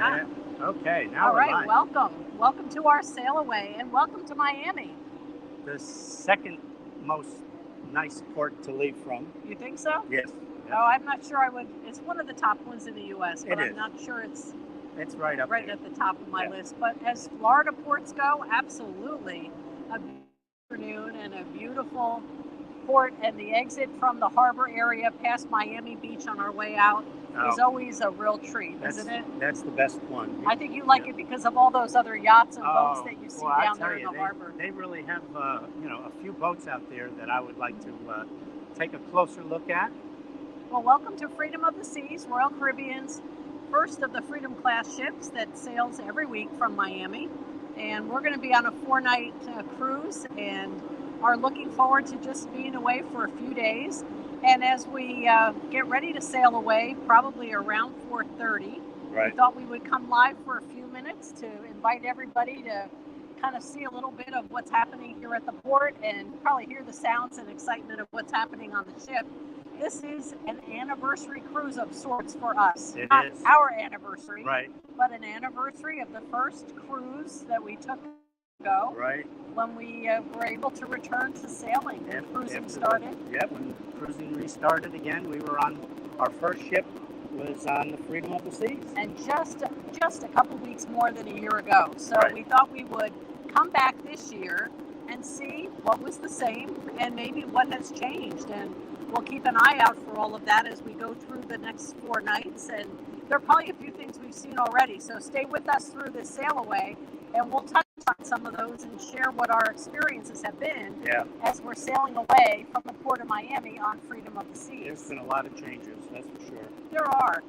Yeah. Okay, now All we're right, live. welcome to our sail away, and welcome to Miami. The second most nice port to leave from. You think so? Yes. Oh, I'm not sure I would. It's one of the top ones in the U.S., but It I'm is. not sure it's It's right up right there. at the top of my Yeah. list. But as Florida ports go, absolutely a beautiful afternoon and a beautiful port, and the exit from the harbor area past Miami Beach on our way out is Oh, always a real treat, that's isn't it? that's the best one. I think you like Yeah. it because of all those other yachts and boats Oh, that you see well, I down tell there in you, the harbor. they really have a few boats out there that I would like to take a closer look at. Well, welcome to Freedom of the Seas, Royal Caribbean's first of the Freedom class ships that sails every week from Miami. And we're going to be on a 4-night cruise and are looking forward to just being away for a few days. And as we get ready to sail away, probably around 4:30, we Right. thought we would come live for a few minutes to invite everybody to kind of see a little bit of what's happening here at the port and probably hear the sounds and excitement of what's happening on the ship. This is an anniversary cruise of sorts for us. It Not is. our anniversary, Right. but an anniversary of the first cruise that we took ago Right. when we were able to return to sailing and cruising After started. when cruising restarted again, we were on our first ship was on the Freedom of the Seas. And just a couple weeks more than a year ago. So Right. we thought we would come back this year and see what was the same and maybe what has changed. And we'll keep an eye out for all of that as we go through the next 4 nights. And there are probably a few things we've seen already. So stay with us through this sail away and we'll touch on some of those and share what our experiences have been Yeah. as we're sailing away from the port of Miami on Freedom of the Seas. There's been a lot of changes, that's for sure. There are.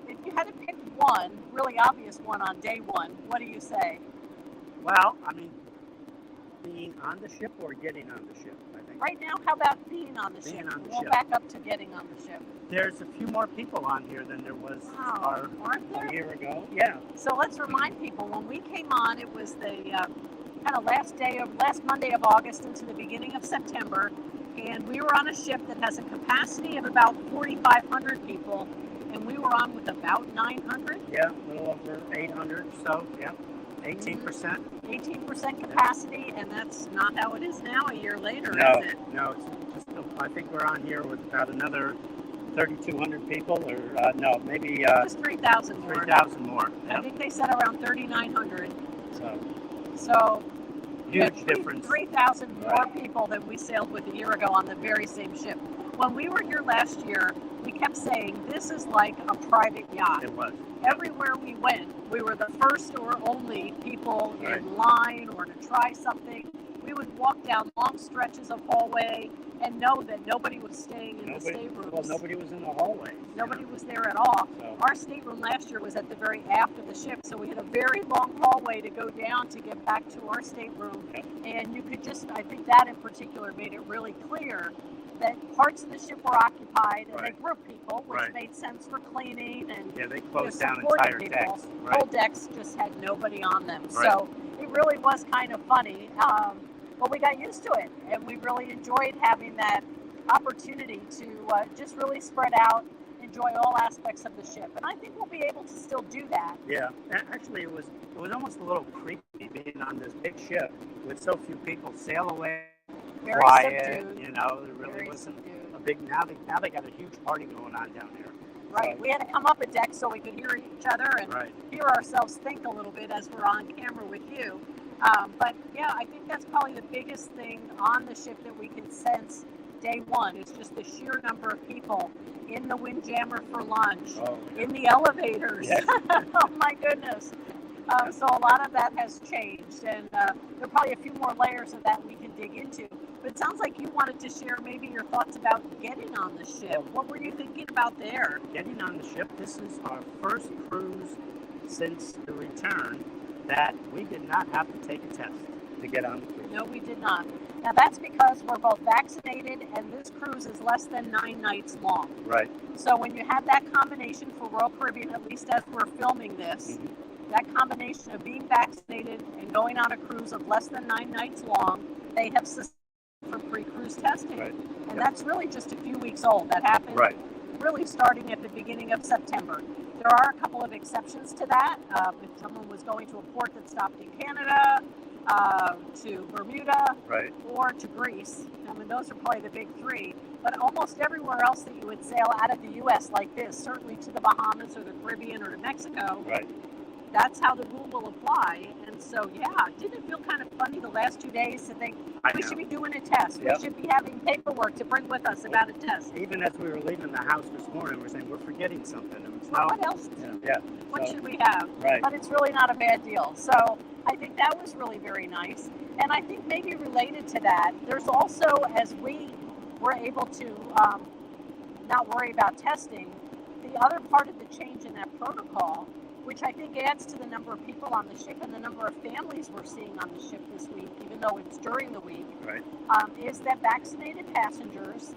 If you had to pick one, really obvious one on day one, what do you say? Well, I mean, being on the ship or getting on the ship, I think. Right now, how about being on the Being ship? on the We'll ship. back up to getting on the ship. There's a few more people on here than there was Wow, aren't a there? year ago. Yeah. So let's remind people, when we came on, it was the kind of last Monday of August into the beginning of September, and we were on a ship that has a capacity of about 4,500 people, and we were on with about 900. Yeah, a little over 800, so, yeah, 18%. 18% capacity, and that's not how it is now a year later, No, is it? no, it's just, I think we're on here with about another 3,200 people, or no, maybe Just 3,000 more. 3,000 more. I Yep. think they said around 3,900. So, So huge difference. 3,000 more Right. people than we sailed with a year ago on the very same ship. When we were here last year, we kept saying this is like a private yacht. It was. Everywhere we went, we were the first or only people Right. in line or to try something. We would walk down long stretches of hallway and know that nobody was staying in the staterooms. Well, nobody was in the hallway. Nobody was there at all. So, Our stateroom last year was at the very aft of the ship, so we had a very long hallway to go down to get back to our stateroom. Okay. And you could just, I think that in particular made it really clear that parts of the ship were occupied and Right. they grouped people, which Right. made sense for cleaning and yeah, they closed down supporting entire people. decks. Whole Right. decks just had nobody on them. Right. So it really was kind of funny. But we got used to it, and we really enjoyed having that opportunity to just really spread out, enjoy all aspects of the ship. And I think we'll be able to still do that. Yeah, actually, it was almost a little creepy being on this big ship with so few people. Sail away, Very quiet. subdued. You know, there really Very wasn't subdued. a big. Now they got a huge party going on down there. Right. We had to come up a deck so we could hear each other and Right. hear ourselves think a little bit as we're on camera with you. But yeah, I think that's probably the biggest thing on the ship that we can sense day one is just the sheer number of people in the Windjammer for lunch, Oh, in the elevators. Yes. Oh my goodness. So a lot of that has changed, and there are probably a few more layers of that we can dig into. But it sounds like you wanted to share maybe your thoughts about getting on the ship. What were you thinking about there? Getting on the ship. This is our first cruise since the return that we did not have to take a test to get on the cruise. No, we did not. Now that's because we're both vaccinated, and this cruise is less than 9 nights long. Right. So when you have that combination for Royal Caribbean, at least as we're filming this, that combination of being vaccinated and going on a cruise of less than 9 nights long, they have suspended for pre-cruise testing. Right. And that's really just a few weeks old. That happened Right. really starting at the beginning of September. there are a couple of exceptions to that. If someone was going to a port that stopped in Canada, to Bermuda, Right. or to Greece. I mean, those are probably the big three. But almost everywhere else that you would sail out of the U.S. like this, certainly to the Bahamas or the Caribbean or to Mexico, Right. that's how the rule will apply. And so, yeah, didn't it feel kind of funny the last 2 days to think we should be doing a test? Yep. We should be having paperwork to bring with us about a test. Even as we were leaving the house this morning, we're saying we're forgetting something. And it's Well, not, what else? yeah. What So, should we have? right. But it's really not a bad deal. So I think that was really very nice. And I think maybe related to that, there's also, as we were able to not worry about testing, the other part of the change in that protocol, which I think adds to the number of people on the ship and the number of families we're seeing on the ship this week, even though it's during the week, Right. is that vaccinated passengers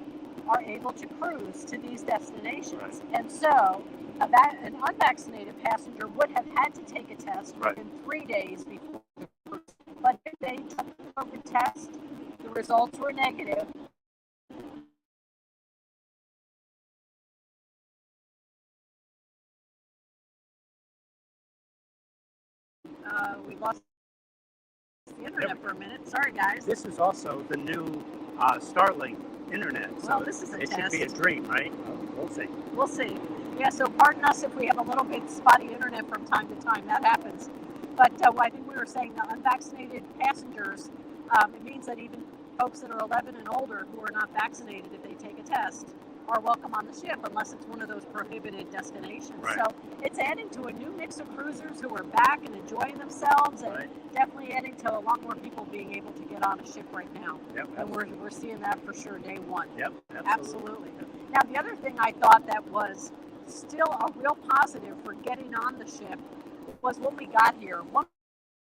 are able to cruise to these destinations. Right. And so an unvaccinated passenger would have had to take a test Right. within 3 days before the cruise. But if they took a COVID test, the results were negative. We lost the internet for a minute. Sorry, guys. This is also the new Starlink internet. So Well, this is a it test. should be a dream, right? We'll see. We'll see. Yeah, so pardon us if we have a little bit spotty internet from time to time. That happens. But I think we were saying the unvaccinated passengers, it means that even folks that are 11 and older who are not vaccinated, if they take a test, are welcome on the ship unless it's one of those prohibited destinations. Right. So it's adding to a new mix of cruisers who are back and enjoying themselves, and Right. definitely adding to a lot more people being able to get on a ship right now. Yep. And we're seeing that for sure day one. Yep. Absolutely. Now, the other thing I thought that was still a real positive for getting on the ship was when we got here. One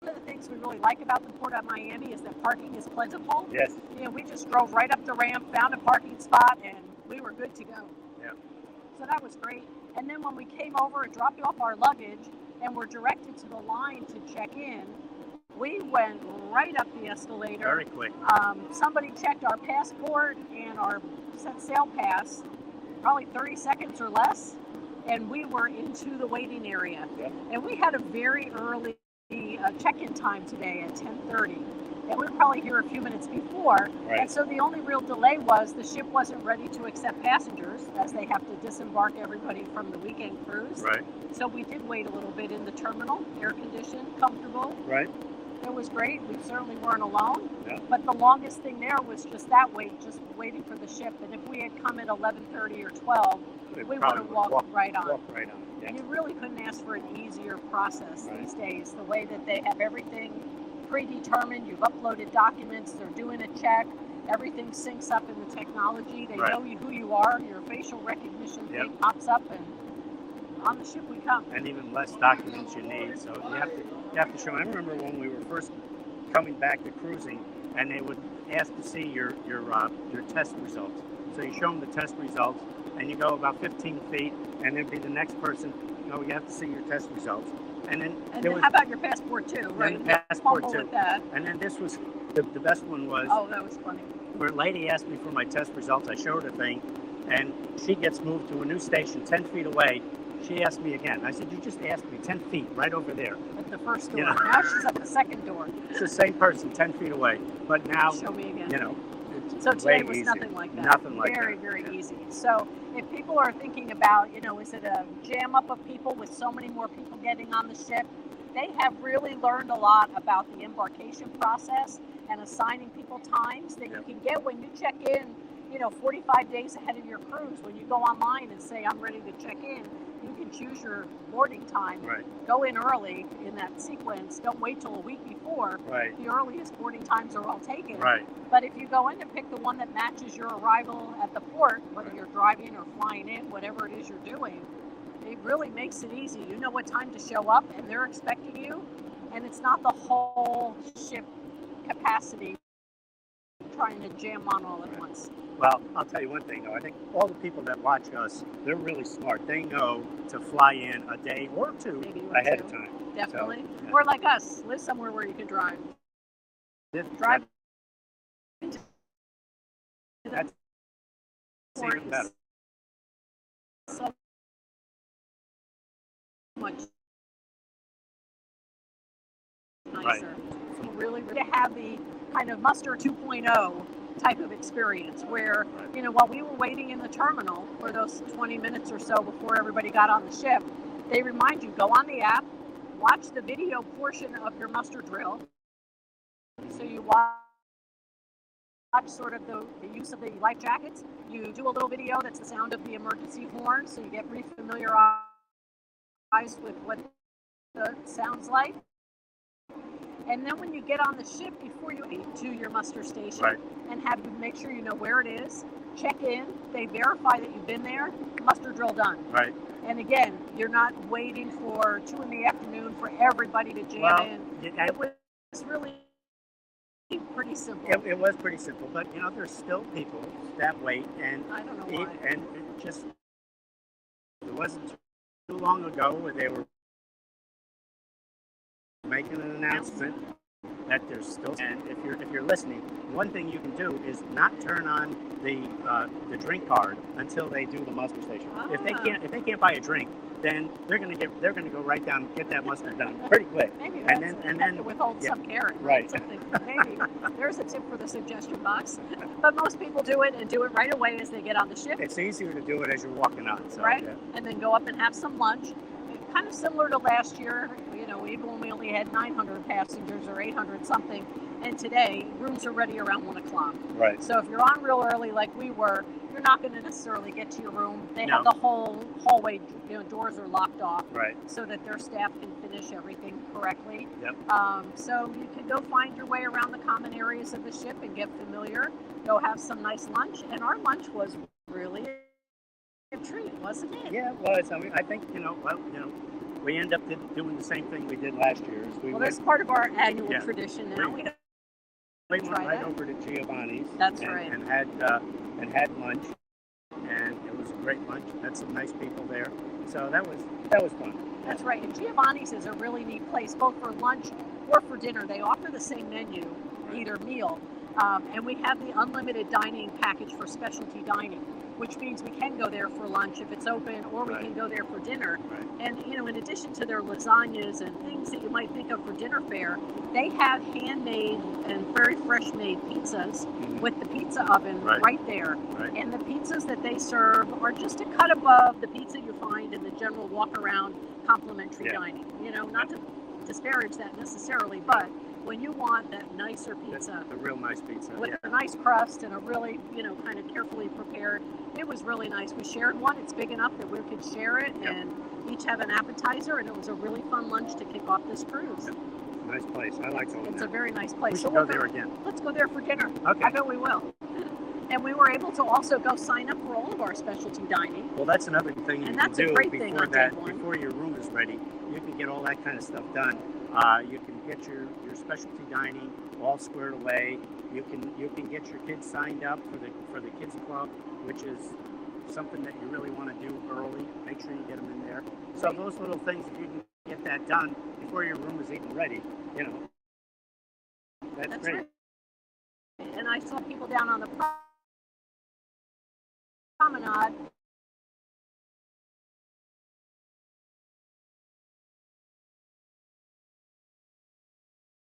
of the things we really like about the Port of Miami is that parking is plentiful. Yes. You know, we just drove right up the ramp, found a parking spot, and we were good to go. Yeah. So that was great. And then when we came over and dropped off our luggage and were directed to the line to check in, we went right up the escalator. Very quick. Somebody checked our passport and our set sail pass, probably 30 seconds or less, and we were into the waiting area. Yep. And we had a very early check-in time today at 10:30, and we were probably here a few minutes before. Right. And so the only real delay was the ship wasn't ready to accept passengers, as they have to disembark everybody from the weekend cruise. Right. So we did wait a little bit in the terminal, air-conditioned, comfortable. Right. It was great. We certainly weren't alone. Yeah. But the longest thing there was just that wait, just waiting for the ship. And if we had come at 11:30 or 12, we would have walked right on. Walked right on. Yeah. And you really couldn't ask for an easier process Right. these days. The way that they have everything predetermined, you've uploaded documents, they're doing a check, everything syncs up in the technology. They Right. know who you are, your facial recognition Yep. thing pops up, and on the ship we come. And even less documents you need. So you have to show. I remember when we were first coming back to cruising, and they would ask to see your test results. So you show them the test results, and you go about 15 feet, and there'd be the next person. You have to see your test results. And then And there then was how about your passport too, right? the passport Fumble too. with that. And then this was the best one was Oh, that was funny. where a lady asked me for my test results. I showed her the thing, and she gets moved to a new station 10 feet away. She asked me again. I said, "You just asked me 10 feet right over there." At the first door. Yeah. Now she's at the second door. It's the same person 10 feet away. But now, Show me again. it's So way today was easier. nothing like that. Nothing like very, that. very Yeah. easy. So if people are thinking about, is it a jam up of people with so many more people getting on the ship? They have really learned a lot about the embarkation process and assigning people times that Yep. you can get when you check in, 45 days ahead of your cruise. When you go online and say, I'm ready to check in, you can choose your boarding time. Right, Go in early in that sequence. Don't wait till a week before. right, The earliest boarding times are all taken. right. But if you go in and pick the one that matches your arrival at the port, whether you're driving or flying in, whatever it is you're doing, it really makes it easy. You know what time to show up, and they're expecting you. And it's not the whole ship capacity trying to jam on all at once. Well, I'll tell you one thing, though. I think all the people that watch us, they're really smart. They know to fly in a day or two Maybe or ahead two. of time. Definitely. yeah. Or like us, live somewhere where you can drive. Drive into the That's port even better. is so much Right. nicer. You really have the kind of Muster 2.0 type of experience where, Right. you know, while we were waiting in the terminal for those 20 minutes or so before everybody got on the ship, they remind you, go on the app, watch the video portion of your muster drill. So you watch sort of the use of the life jackets. You do a little video that's the sound of the emergency horn, so you get refamiliarized with what it sounds like. And then when you get on the ship, before you get to your muster station, Right. and have you make sure you know where it is, check in, they verify that you've been there, muster drill done. Right. And again, you're not waiting for 2 p.m. for everybody to jam Well, in. yeah, It was really pretty simple. it was pretty simple, but you know, there's still people that wait, and I don't know why. it just, it wasn't too long ago where they were making an announcement that there's still. And if you're listening, one thing you can do is not turn on the drink card until they do the muster station. If they can't buy a drink, then they're gonna go right down and get that muster done pretty quick. Maybe And that's then have to withhold some carrot, right. Something. Maybe there's a tip for the suggestion box. But most people do it right away as they get on the ship, It's easier to do it as you're walking on. So, right? yeah. And then go up and have some lunch. Kind of similar to last year, you know, even when we only had 900 passengers or 800 something, and today rooms are ready around 1 o'clock. Right. So if you're on real early like we were, you're not going to necessarily get to your room. They No. have the whole hallway, you know, doors are locked off Right. so that their staff can finish everything correctly. Yep. So you can go find your way around the common areas of the ship and get familiar. Go have some nice lunch, and our lunch was really a treat, wasn't it? Yeah, it was. I mean, I think, we end up doing the same thing we did last year. Is we Well, went, that's part of our annual Yeah. tradition now. We went try right that. over to Giovanni's. That's and, right. And had lunch, and it was a great lunch. Had some nice people there, so that was fun. That's right. And Giovanni's is a really neat place, both for lunch or for dinner. They offer the same menu, either meal, and we have the unlimited dining package for specialty dining, which means we can go there for lunch if it's open, or we Right. can go there for dinner. Right. And, you know, in addition to their lasagnas and things that you might think of for dinner fare, they have handmade and very fresh made pizzas Mhm. with the pizza oven Right. right there. Right. And the pizzas that they serve are just a cut above the pizza you find in the general walk around complimentary Yeah. dining. You know, not to disparage that necessarily, but when you want that nicer pizza The real nice pizza. with Yeah. a nice crust and a really, you know, kind of carefully prepared, it was really nice. We shared one. It's big enough that we could share it Yep. and each have an appetizer, and it was a really fun lunch to kick off this cruise. Yep. Nice place. I like going It's there. a very nice We place. should we'll go there again. Let's go there for dinner. Okay. I bet we will. And we were able to also go sign up for all of our specialty dining. Well, that's another thing you And can that's a do great thing before on day that. one. Before your room is ready, you can get all that kind of stuff done. You can get your specialty dining all squared away. You can get your kids signed up for the kids club, which is something that you really want to do early. Make sure you get them in there. So Right. those little things, if you can get that done before your room is even ready, you know, that's great. Right. And I saw people down on the promenade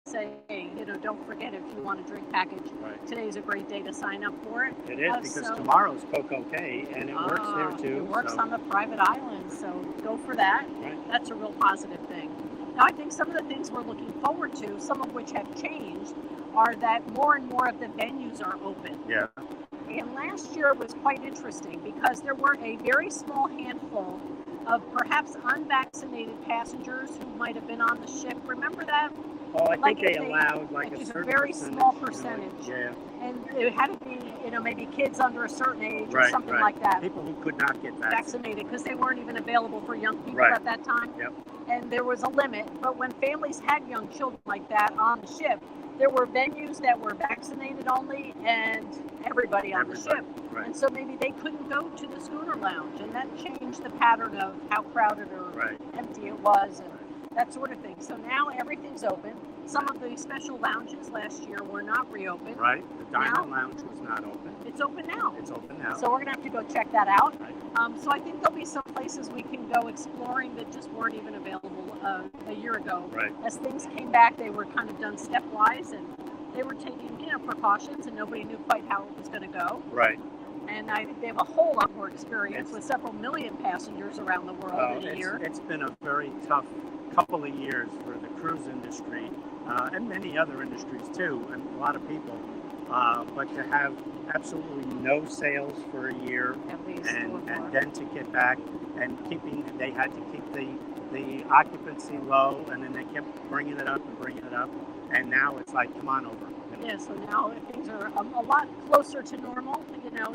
say, hey, you know, don't forget if you want a drink package. Right. Today's a great day to sign up for it. It is because so- tomorrow's Coco Cay, and it works there too. It works so, on the private island, so go for that. right. That's a real positive thing. Now, I think some of the things we're looking forward to, some of which have changed, are that more and more of the venues are open. Yeah. And last year was quite interesting because there were a very small handful of perhaps unvaccinated passengers who might have been on the ship. Remember that? Oh, I Like think if they they- allowed like like a a certain very percentage. small you know, percentage. Yeah. And it had to be, you know, maybe kids under a certain age or Right. something Right. like that. People who could not get vaccinated. Vaccinated because they weren't even available for young people Right. at that time. Yep. And there was a limit. But when families had young children like that on the ship, there were venues that were vaccinated only and everybody on the ship. Right. And so maybe they couldn't go to the schooner lounge, and that changed the pattern of how crowded or Right. empty it was. And that sort of thing. So now everything's open. Some of the special lounges last year were not reopened. Right. The Diamond Lounge was not open. It's open now. It's open now. So we're going to have to go check that out. Right. So I think there'll be some places we can go exploring that just weren't even available a year ago. Right. As things came back, they were kind of done stepwise, and they were taking precautions, and nobody knew quite how it was going to go. Right. And I think they have a whole lot more experience with several million passengers around the world in a year. It's been a very tough couple of years for the cruise industry and many other industries too, and a lot of people. But to have absolutely no sales for a year, At least, and then to get back and they had to keep the occupancy low, and then they kept bringing it up, and now it's like, come on over. Yeah, so now things are a lot closer to normal,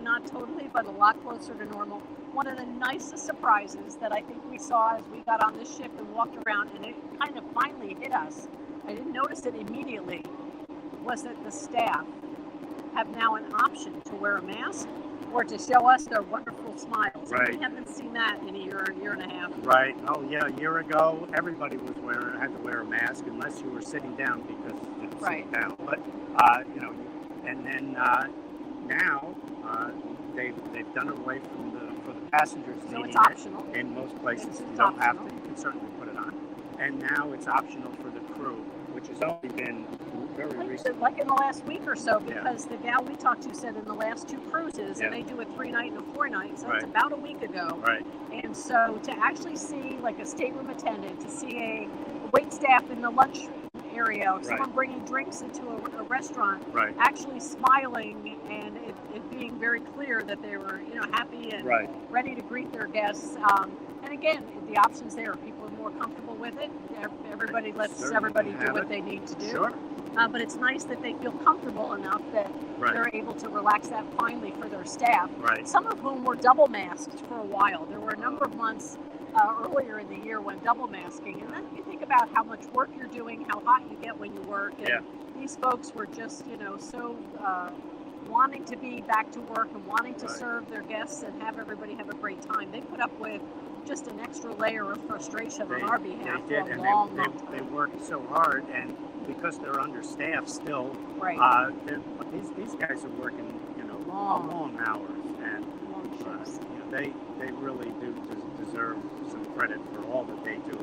not totally, but a lot closer to normal. One of the nicest surprises that I think we saw as we got on this ship and walked around, and it kind of finally hit us, I didn't notice it immediately, was that the staff have now an option to wear a mask or to show us their wonderful smiles. Right. We haven't seen that in a year and a half. Right. Oh yeah, a year ago, everybody had to wear a mask unless you were sitting down because you were sitting down. But and then now they've done it away for the passengers So needing it's optional. it. In most places, It's you don't have to. optional. You can certainly put it on. And now it's optional for the crew, which has only been very recent. Like in the last week or so, because the gal we talked to said in the last 2 cruises, and they do a 3-night and a 4-night, so it's about a week ago. Right. And so to actually see like a stateroom attendant, to see a wait staff in the lunch area, or someone bringing drinks into a restaurant, actually smiling, and it being very clear that they were happy and ready to greet their guests. And again, the options there. People are more comfortable with it. Everybody lets everybody do what they need to do. Sure. But it's nice that they feel comfortable enough that they're able to relax that finally for their staff. Right. Some of whom were double masked for a while. There were a number of months earlier in the year when double masking. And then you think about how much work you're doing, how hot you get when you work. And these folks were just, so wanting to be back to work and wanting to serve their guests and have everybody have a great time. They put up with just an extra layer of frustration on our behalf for a long time. They worked so hard, and because they're understaffed still, these guys are working, long hours, and they really do deserve some credit for all that they do,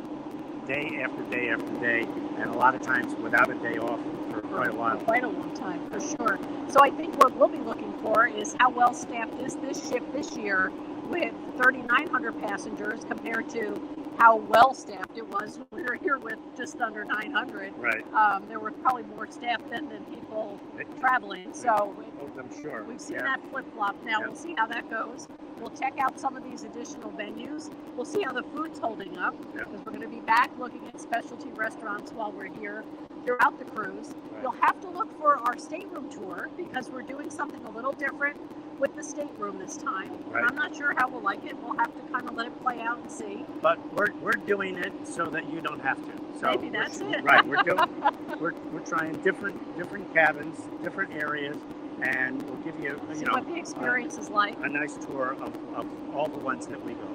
day after day after day, and a lot of times without a day off for quite a while. Quite a long time, for sure. So I think what we'll be looking for is how well staffed is this ship this year with 3,900 passengers compared to how well staffed it was when we were here with just under 900. Right. There were probably more staff than people traveling. So I'm sure. We've seen that flip-flop. Now we'll see how that goes. We'll check out some of these additional venues. We'll see how the food's holding up, because we're going to be back looking at specialty restaurants while we're here throughout the cruise. You'll have to look for our stateroom tour, because we're doing something a little different with the stateroom this time. I'm not sure how we'll like it. We'll have to kind of let it play out and see. But we're doing it so that you don't have to. So maybe that's it. Right. We're trying different cabins, different areas, and we'll give you what the experience is like. A nice tour of all the ones that we go.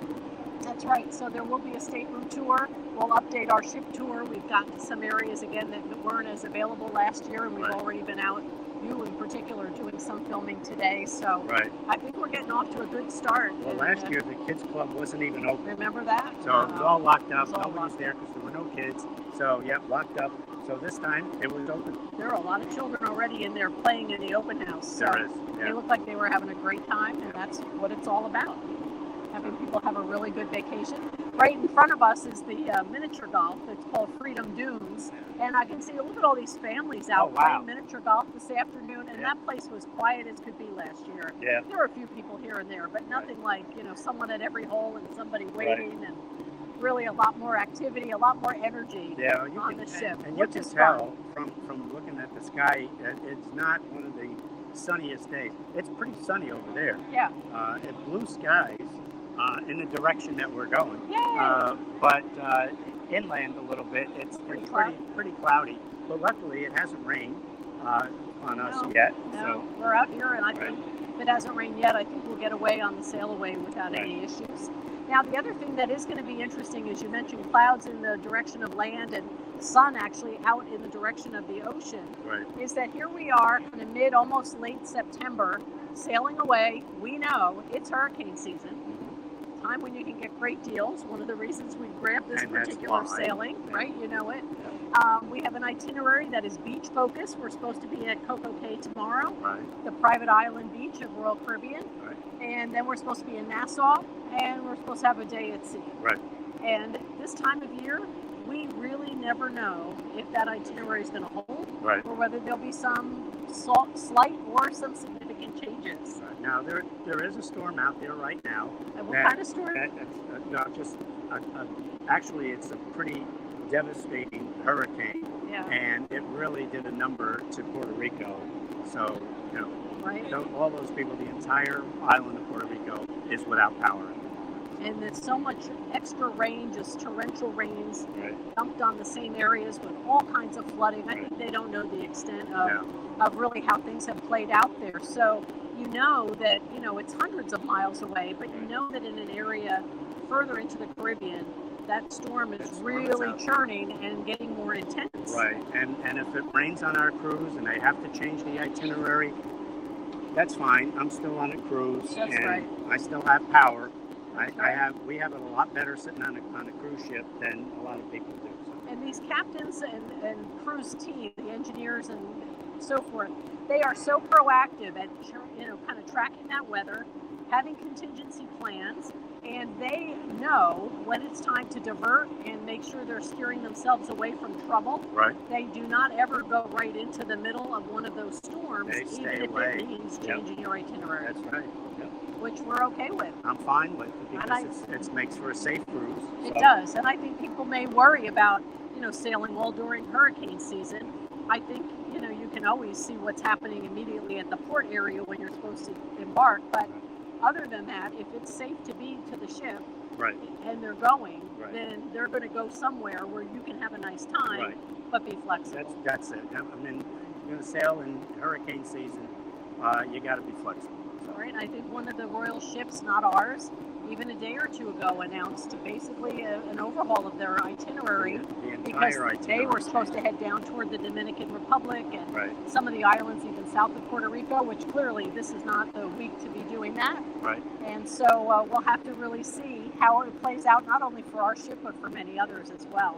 That's right. So there will be a stateroom tour. We'll update our ship tour. We've gotten to some areas again that weren't as available last year, and we've already been out, you in particular, doing some filming today. So I think we're getting off to a good start. Well, last year the kids club wasn't even open. Remember that? So it was all locked up. Nobody was there because there were no kids. So locked up. So this time it was open. There are a lot of children already in there playing in the open house. So there is. They look like they were having a great time, and that's what it's all about. Having people have a really good vacation. Right in front of us is the miniature golf. It's called Freedom Dunes. And I can see, look at all these families out playing miniature golf this afternoon. And that place was quiet as could be last year. Yeah. There were a few people here and there, but nothing like, someone at every hole and somebody waiting and really a lot more activity, a lot more energy on the ship. And you can tell from looking at the sky, it's not one of the sunniest days. It's pretty sunny over there. Yeah. It's blue skies. In the direction that we're going. But inland a little bit, it's pretty cloudy. But luckily, it hasn't rained on us yet. No, so we're out here, and I think if it hasn't rained yet, I think we'll get away on the sail away without any issues. Now, the other thing that is going to be interesting is you mentioned clouds in the direction of land and sun actually out in the direction of the ocean. Right. Is that here we are in the mid, almost late September, sailing away. We know it's hurricane season, time when you can get great deals. One of the reasons we grabbed this And that's particular why. sailing, right? You know it. We have an itinerary that is beach focused. We're supposed to be at Coco Cay tomorrow, Right. the private island beach of Royal Caribbean. Right. And then we're supposed to be in Nassau, and we're supposed to have a day at sea. Right. And this time of year, we really never know if that itinerary is going to hold, Right. or whether there'll be some slight or some significant changes. Right. Now there is a storm out there right now. And what that- kind of storm? Actually, it's a pretty devastating hurricane, Yeah, and it really did a number to Puerto Rico. So, you know, right. all those people, the entire island of Puerto Rico is without power. And there's so much extra rain, just torrential rains Right. dumped on the same areas with all kinds of flooding. I think they don't know the extent of really how things have played out there. So you know that, it's hundreds of miles away, but you know that in an area further into the Caribbean, that storm is That storm is really out. churning and getting more intense. Right. And if it rains on our cruise and they have to change the itinerary, that's fine. I'm still on a cruise, That's and right. I still have power. That's right. We have it a lot better sitting on a cruise ship than a lot of people do. So. And these captains and cruise team, the engineers and so forth, they are so proactive at kind of tracking that weather, having contingency plans, and they know when it's time to divert and make sure they're steering themselves away from trouble. Right. They do not ever go right into the middle of one of those storms, They stay even if away. it means Yep. changing your itinerary, That's right. Yep. which we're okay with. I'm fine with it And because it makes for a safe cruise. It So, does, and I think people may worry about, sailing all during hurricane season. I think, you can always see what's happening immediately at the port area when you're supposed to embark, but other than that, if it's safe to be to the ship Right. and they're going, Right. then they're going to go somewhere where you can have a nice time, Right. but be flexible. That's it. I mean, you're going to sail in hurricane season. You got to be flexible. So. Right? I think one of the royal ships, not ours, even a day or two ago, announced basically an overhaul of their itinerary. The Because entire itinerary. they were supposed to head down toward the Dominican Republic and Right. some of the islands even south of Puerto Rico, which clearly this is not the week to be doing that. Right. And so we'll have to really see how it plays out, not only for our ship, but for many others as well.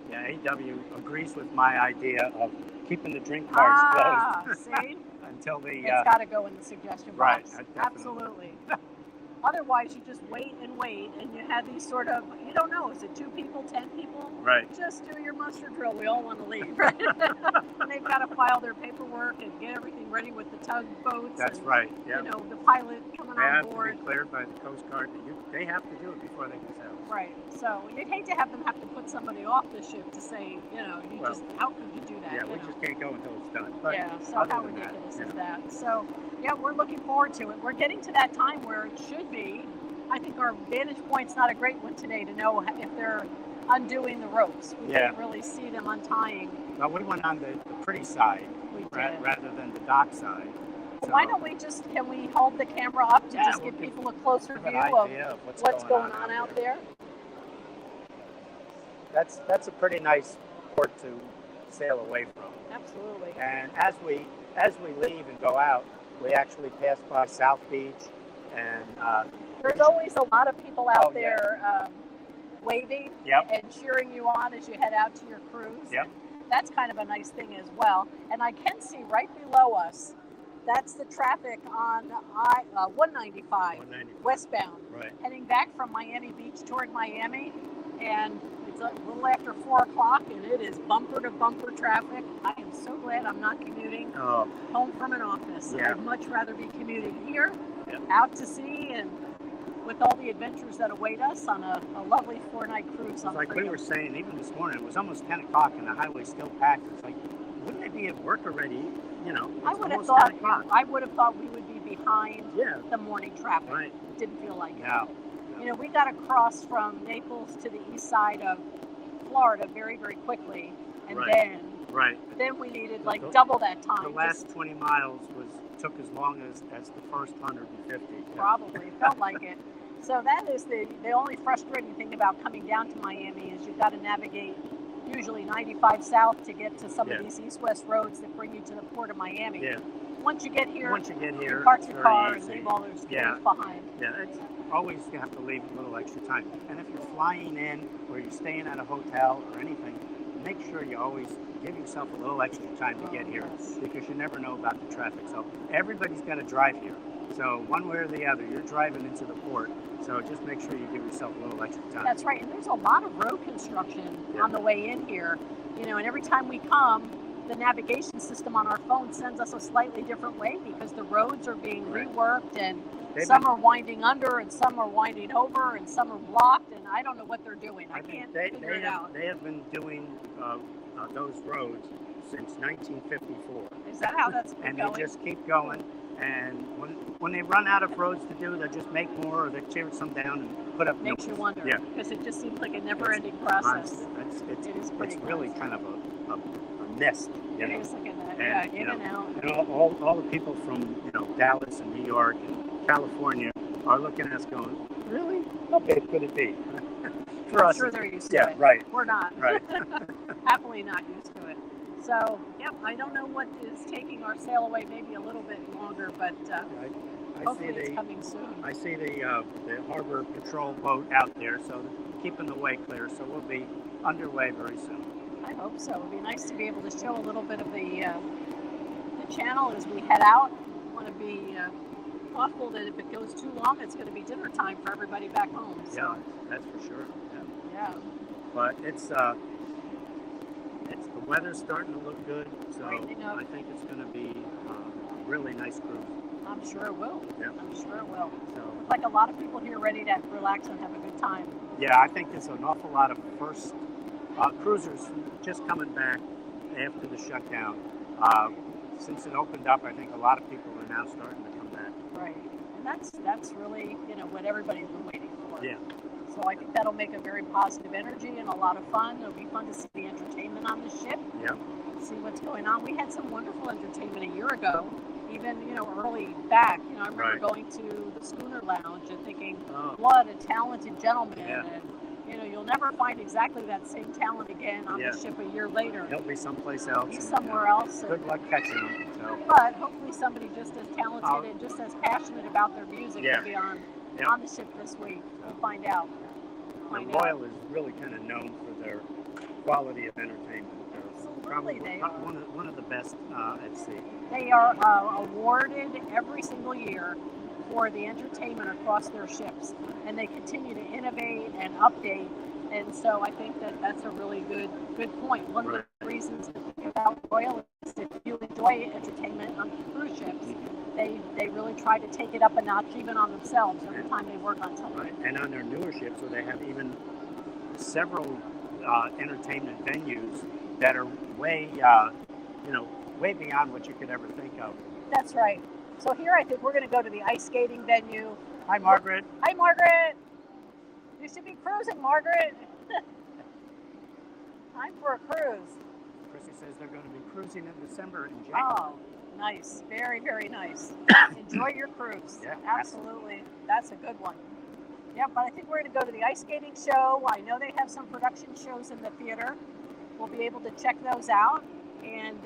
Yeah, AW agrees with my idea of keeping the drink cars closed See? until the. It's got to go in the suggestion Right, box. definitely. Absolutely. Otherwise, you just wait, and you have these sort of, you don't know, is it 2 people, 10 people? Right. Just do your muster drill. We all want to leave, right? And they've got to file their paperwork and get everything ready with the tugboats. That's and, right. Yeah. The pilot coming They on have board. to be cleared by the Coast Guard. They have to do it before they can sail. Right. So you'd hate to have them have to put somebody off the ship to say, how could you do that? Yeah, we just can't go until it's done. But Yeah, so other how than that, ridiculous yeah. is that? So, yeah, we're looking forward to it. We're getting to that time where it should be. I think our vantage point's not a great one today to know if they're undoing the ropes. We Yeah. can't really see them untying. Well, we went on the pretty side We did. rather than the dock side. So Why don't can we hold the camera up to Yeah, just we'll give give- people a closer have an view of idea of what's going on out there? That's a pretty nice port to sail away from. Absolutely. And as we leave and go out, we actually pass by South Beach, and There's always a lot of people out Oh, yeah. there waving Yep. and cheering you on as you head out to your cruise. Yep. That's kind of a nice thing as well. And I can see right below us, that's the traffic on 195 westbound, right. heading back from Miami Beach toward Miami. And it's a little after 4 o'clock, and it is bumper to bumper traffic. I am so glad I'm not commuting Oh, home from an office. Yeah. I'd much rather be commuting here, Yep. out to sea, and with all the adventures that await us on a lovely 4-night cruise on like we Freedom. were saying, even this morning, it was almost 10 o'clock and the highway's still packed. It's like, wouldn't they be at work already? It's I would have almost thought 10 o'clock. we would be behind Yeah, the morning traffic. right. Didn't feel like it. No. We got across from Naples to the east side of Florida very, very quickly, and Right. then Right. we needed The- double that time. The last 20 miles was took as long as the first 150. Yeah. Probably felt like it. So that is the only frustrating thing about coming down to Miami is you've got to navigate usually 95 south to get to some of these east-west roads that bring you to the port of Miami. Yeah. Once you get here, you park it's your very car easy. and leave all those skills behind. Yeah, it's always you have to leave a little extra time. And if you're flying in or you're staying at a hotel or anything, make sure you always give yourself a little extra time to get here because you never know about the traffic. So everybody's got to drive here. So one way or the other, you're driving into the port. So just make sure you give yourself a little extra time. That's right. And there's a lot of road construction on the way in here. You know, and every time we come, the navigation system on our phone sends us a slightly different way because the roads are being reworked and some are winding under and some are winding over and some are blocked and I don't know what they're doing. I can't figure it out. They have been doing those roads since 1954. Is that how that's been and going? They just keep going. And when they run out of roads to do, they just make more or they tear some down and put up new ones. Makes you wonder. Yeah. Because it just seems like a never-ending process. It's really kind of a nest. It is like in and out. And all the people from Dallas and New York and California are looking at us going, really? How big could it be? For I'm us, sure they're used to yeah, it. right. We're not. Right. Happily not used to it. So, I don't know what is taking our sail away maybe a little bit longer, but hopefully it's coming soon. I see the Harbor Patrol boat out there, so keeping the way clear, so we'll be underway very soon. I hope so. It would be nice to be able to show a little bit of the channel as we head out. We want to be thoughtful that if it goes too long, it's going to be dinner time for everybody back home. So. Yeah, that's for sure. Yeah. But it's the weather's starting to look good, so I think it's going to be a really nice cruise. I'm sure it will. Yeah. I'm sure it will. So, like a lot of people here ready to relax and have a good time. Yeah, I think there's an awful lot of first cruisers just coming back after the shutdown. Since it opened up, I think a lot of people are now starting to come back. Right, and that's really what everybody's been waiting for. Yeah. So I think that'll make a very positive energy and a lot of fun. It'll be fun to see the entertainment on the ship. Yeah. See what's going on. We had some wonderful entertainment a year ago, even early back. I remember going to the Schooner Lounge and thinking, what a talented gentleman. Yeah. And you'll never find exactly that same talent again on the ship a year later. He'll be someplace else. He's somewhere else. Good luck catching him. So. But hopefully somebody just as talented and just as passionate about their music will be on the ship this week. We'll find out. Royal is really kind of known for their quality of entertainment. Absolutely, they are. One of the best at sea. They are awarded every single year for the entertainment across their ships, and they continue to innovate and update. And so I think that's a really good point. One of the reasons about Royal is if you enjoy entertainment on cruise ships, they really try to take it up a notch even on themselves every time they work on something. Right. And on their newer ships, where they have even several entertainment venues that are way beyond what you could ever think of. That's right. So here I think we're going to go to the ice skating venue. Hi, Margaret. Hi, Margaret. You should be cruising, Margaret. Time for a cruise. Chrissy says they're going to be cruising in December and January. Oh, nice. Very, very nice. Enjoy your cruise. Yeah, absolutely. That's a good one. Yeah, but I think we're going to go to the ice skating show. I know they have some production shows in the theater. We'll be able to check those out. And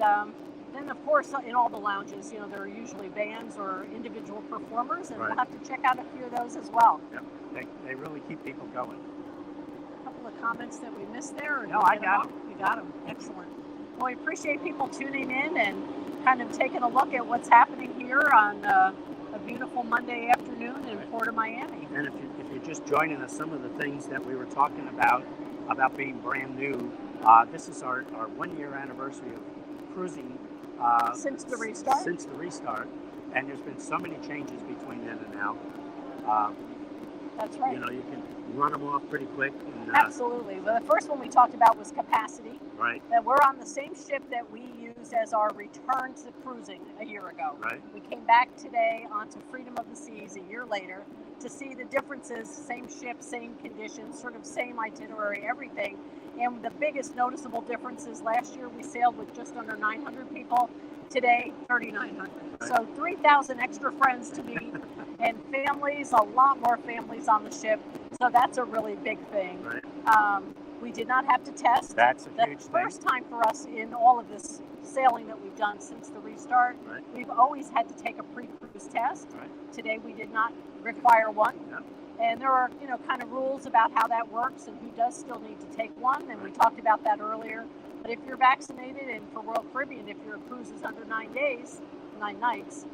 then, of course, in all the lounges, there are usually bands or individual performers, and we'll have to check out a few of those as well. Yeah, they really keep people going. A couple of comments that we missed there? No, I got them. You got them. Excellent. Well, we appreciate people tuning in and kind of taking a look at what's happening here on a beautiful Monday afternoon in Port of Miami. And if you're just joining us, some of the things that we were talking about being brand new, this is our 1 year anniversary of cruising. Since the restart? Since the restart. And there's been so many changes between then and now. That's right. You can run them off pretty quick. And, absolutely. Well, the first one we talked about was capacity. Right. That we're on the same ship that we used as our return to cruising a year ago. Right. We came back today onto Freedom of the Seas a year later to see the differences, same ship, same conditions, sort of same itinerary, everything. And the biggest noticeable difference is last year we sailed with just under 900 people. Today, 3,900. So 3,000 extra friends to meet and families, a lot more families on the ship. So that's a really big thing. Right. We did not have to test. That's a huge The thing. first time for us in all of this sailing that we've done since the restart. Right. We've always had to take a pre-cruise test. Right. Today we did not require one. Yep. And there are, kind of rules about how that works and who does still need to take one. And we talked about that earlier. But if you're vaccinated, and for Royal Caribbean, if your cruise is under 9 days, 9 nights,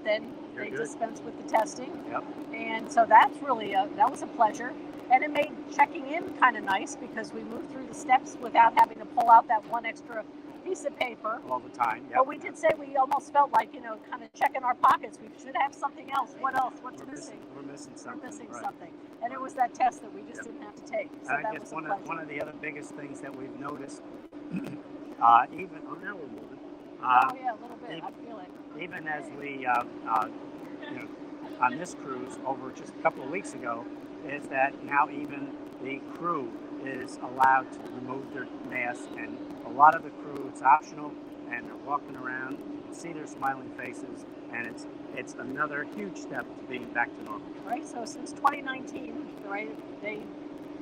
then You're they good. dispense with the testing. Yep. And so that's really that was a pleasure. And it made checking in kind of nice because we moved through the steps without having to pull out that one extra piece of paper. All the time. Yep. But we did say we almost felt like, kind of checking our pockets. We should have something else. What else? What's missing? We're missing something. We're missing right. something. And it was that test that we just didn't have to take. So And I that guess was a one pleasure. of the other biggest things that we've noticed, even now we're moving. Oh yeah, a little bit. I feel it. Even as we, on this cruise over just a couple of weeks ago, is that now even the crew is allowed to remove their masks, and a lot of the crew, it's optional, and they're walking around. You can see their smiling faces, and it's another huge step to being back to normal. Right. So since 2019, right,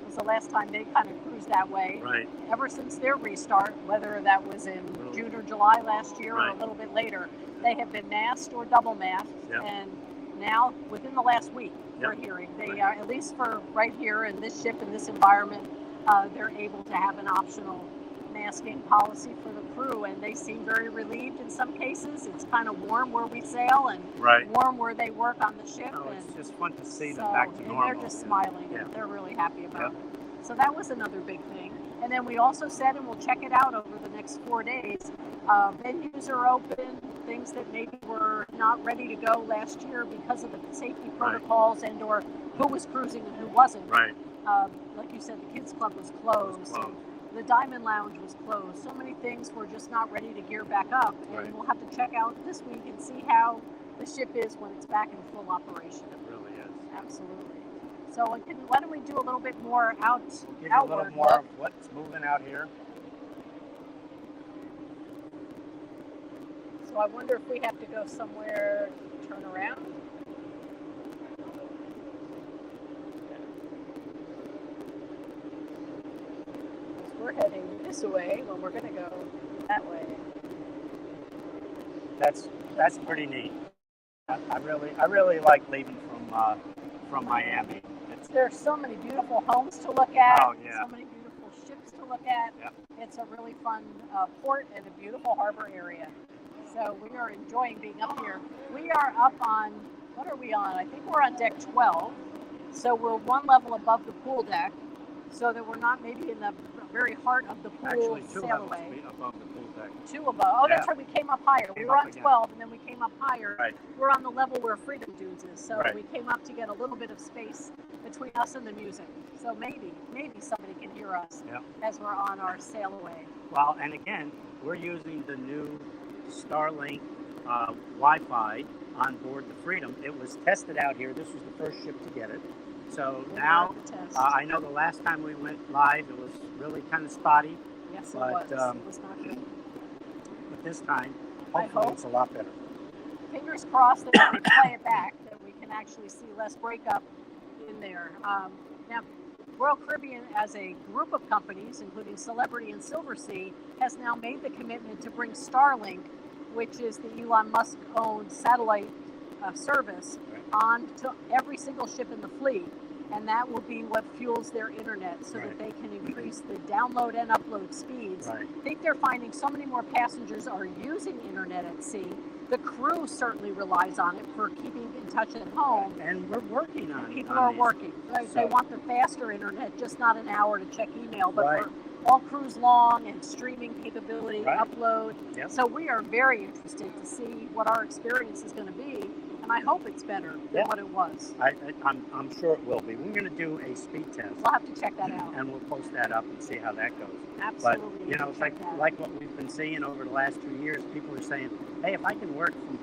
was the last time they kind of cruised that way. Right. Ever since their restart, whether that was in June or July last year or Right. a little bit later, they have been masked or double masked. Yep. And now, within the last week, we're Yep. hearing they Right. are, at least for right here in this ship, in this environment, they're able to have an optional masking policy for the crew, and they seem very relieved in some cases. It's kind of warm where we sail and Right. warm where they work on the ship. Oh, and it's just fun to see so, them back to and normal. they're just smiling. Yeah. And they're really happy about Yep. it. So that was another big thing. And then we also said, and we'll check it out over the next 4 days, venues are open, things that maybe were not ready to go last year because of the safety protocols and or who was cruising and who wasn't. Right. Like you said, the kids club was closed. And the Diamond Lounge was closed. So many things were just not ready to gear back up. And Right. we'll have to check out this week and see how the ship is when it's back in full operation. It really is. Absolutely. So why don't we do a little bit more Give you a outward little more look? of what's moving out here. So I wonder if we have to go somewhere to turn around. Because we're heading this way when we're going to go that way. That's pretty neat. I really like leaving from Miami. There's so many beautiful homes to look at. Oh, yeah. So many beautiful ships to look at. Yep. It's a really fun port and a beautiful harbor area. So we are enjoying being up here. We are up on, what are we on? I think we're on deck 12. So we're one level above the pool deck, so that we're not maybe in the very heart of the pool Actually, 2 levels sailaway. above the pool deck. 2 above. Oh, that's Yeah. right. We came up higher. We Came were up on again. 12, and then we came up higher. Right. We're on the level where Freedom Dunes is. So Right. we came up to get a little bit of space between us and the music. So maybe somebody can hear us Yep. as we're on our sail away. Well, and again, we're using the new Starlink Wi-Fi on board the Freedom. It was tested out here. This was the first ship to get it. So We're now, on the test. I know the last time we went live, it was really kind of spotty. Yes, but, it was not good. But this time, I hopefully hope. it's a lot better. Fingers crossed that when we play it back, that we can actually see less breakup in there. Now, Royal Caribbean, as a group of companies, including Celebrity and Silversea, has now made the commitment to bring Starlink, which is the Elon Musk-owned satellite service, on to every single ship in the fleet. And that will be what fuels their internet so that they can increase the download and upload speeds. Right. I think they're finding so many more passengers are using internet at sea. The crew certainly relies on it for keeping in touch at home. And we're working on it. People are working. They So- want the faster internet, just not an hour to check email, but Right. for all cruise long and streaming capability, Right. upload. Yep. So we are very interested to see what our experience is going to be. And I hope it's better than Yeah. what it was. I'm sure it will be. We're going to do a speed test, We'll have to check that out. and we'll post that up and see how that goes. Absolutely. But, you know, it's check that. like what we've been seeing over the last 2 years. People are saying, hey, if I can work from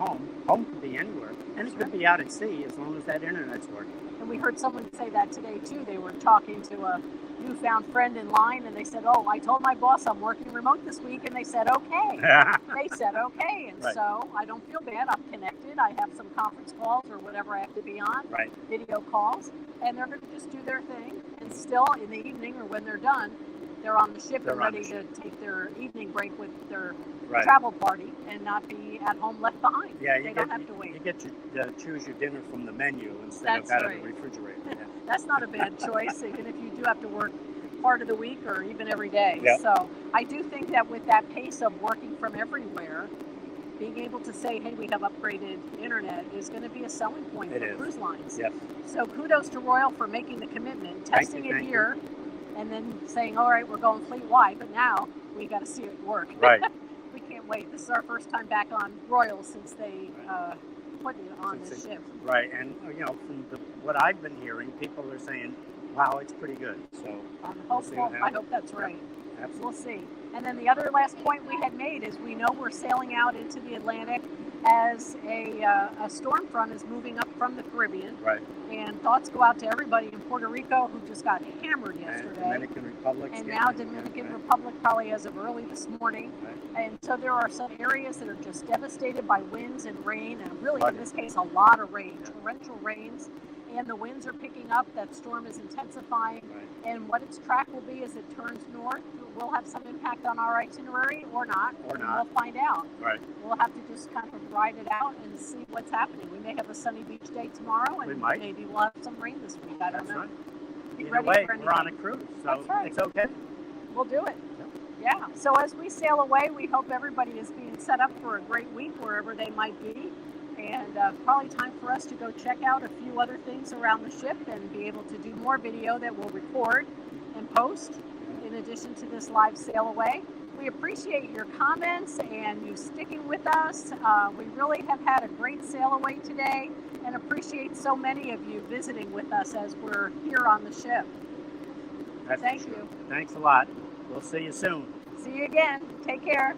home could be anywhere. And it could be out at sea as long as that internet's working. And we heard someone say that today too. They were talking to a newfound friend in line, and they said, "Oh, I told my boss I'm working remote this week," and they said, "Okay." They said, "Okay," and Right. so I don't feel bad. I'm connected. I have some conference calls or whatever I have to be on, Right. video calls, and they're going to just do their thing. And still, in the evening or when they're done, they're on the ship They're and on ready the to take their evening break with their Right. travel party and not be at home left behind. Yeah, they don't have to wait. You get to choose your dinner from the menu instead That's of out right. of the refrigerator. Yeah. That's not a bad choice, even if you do have to work part of the week or even every day. Yeah. So I do think that with that pace of working from everywhere, being able to say, hey, we have upgraded internet is going to be a selling point It for is. cruise lines. Yes. So kudos to Royal for making the commitment, Thank testing you, it thank you. here, and then saying, all right, we're going fleet-wide, but now we got to see it work. Right. We can't wait. This is our first time back on Royal since they put it on Since the ship. Right. And, you know, from what I've been hearing, people are saying, wow, it's pretty good. So I'm we'll see hopeful. what I happens. hope that's right. Absolutely. We'll see. And then the other last point we had made is we know we're sailing out into the Atlantic as a storm front is moving up from the Caribbean. Right. And thoughts go out to everybody in Puerto Rico who just got hammered And yesterday. Dominican Republic. And now Dominican Republic probably as of early this morning. Right. And so there are some areas that are just devastated by winds and rain, and really Right. in this case a lot of rain, torrential rains. And the winds are picking up, that storm is intensifying. Right. And what its track will be as it turns north will have some impact on our itinerary or not. Or and not. We'll find out. Right. We'll have to just kind of ride it out and see what's happening. We may have a sunny beach day tomorrow, and We might. maybe we'll have some rain this week. I don't That's know. right. Be Either ready way, for we're on a anything. cruise, so That's right. it's okay. We'll do it. Yeah. So as we sail away, we hope everybody is being set up for a great week wherever they might be. And probably time for us to go check out a few other things around the ship and be able to do more video that we'll record and post in addition to this live sail away. We appreciate your comments and you sticking with us. We really have had a great sail away today and appreciate so many of you visiting with us as we're here on the ship. That's for Thank sure. you. Thanks a lot. We'll see you soon. See you again. Take care.